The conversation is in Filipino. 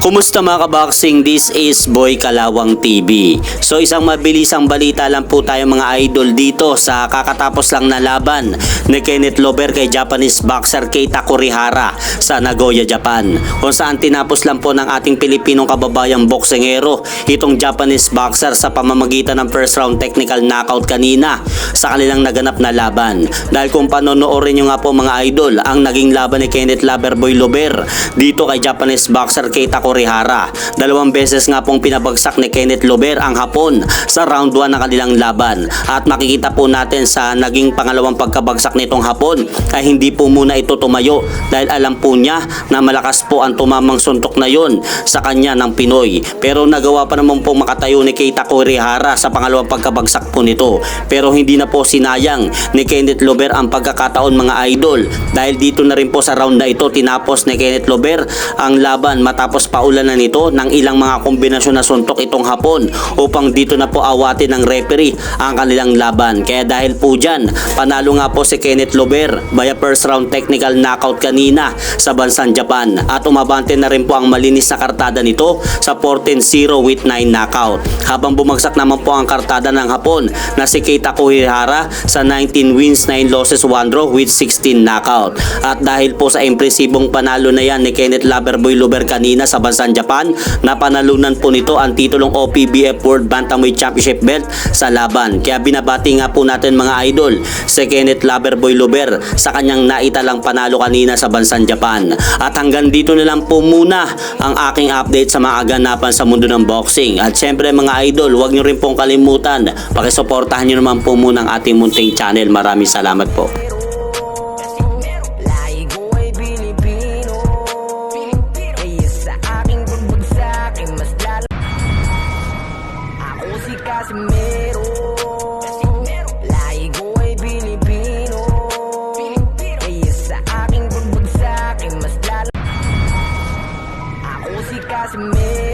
Kumusta mga kaboxing? This is Boy Kalawang TV. So isang mabilisang balita lang po tayo mga idol dito sa kakatapos lang na laban ni Kenneth Lover kay Japanese boxer Keita Kurihara sa Nagoya, Japan. Kung saan tinapos lang po ng ating Pilipinong kababayang boksingero itong Japanese boxer sa pamamagitan ng first round technical knockout kanina sa kanilang naganap na laban. Dahil kung panonoorin nyo nga po mga idol ang naging laban ni Kenneth Loverboy Lover dito kay Japanese boxer Keita Kurihara. Dalawang beses nga pong pinabagsak ni Kenneth Lover ang Hapon sa round 1 ng kanilang laban. At makikita po natin sa naging pangalawang pagkabagsak nitong Hapon ay hindi po muna ito tumayo dahil alam po niya na malakas po ang tumamang suntok na yon sa kanya ng Pinoy. Pero nagawa pa naman po makatayo ni Keita Kurihara sa pangalawang pagkabagsak po nito. Pero hindi na po sinayang ni Kenneth Lover ang pagkakataon mga idol dahil dito na rin po sa round na ito tinapos ni Kenneth Lover ang laban matapos paulan na nito ng ilang mga kombinasyon na suntok itong Hapon upang dito na po awatin ng referee ang kanilang laban. Kaya dahil po dyan, panalo nga po si Kenneth Lover via first round technical knockout kanina sa bansang Japan at umabante na rin po ang malinis na kartada nito sa 14-0 with 9 knockout. Habang bumagsak naman po ang kartada ng Hapon na si Keita Kurihara sa 19 wins, 9 losses, 1 draw with 16 knockout. At dahil po sa impresibong panalo na yan ni Kenneth Loverboy Lover kanina sa bansang Japan, napanalunan po nito ang titulong OPBF World Bantamweight Championship belt sa laban. Kaya binabati nga po natin mga idol si Kenneth Loverboy Lover sa kanyang naitalang panalo kanina sa bansang Japan. At hanggang dito na lang po muna ang aking update sa mga aganapan sa mundo ng boxing. At syempre mga idol, huwag nyo rin pong kalimutan, pakisuportahan nyo naman po muna ang ating munting channel. Maraming salamat po. Casimero, lahi ko ay Pilipino. Kaya sa aking pagbagsak ay mas lalo. Ako si Casimero.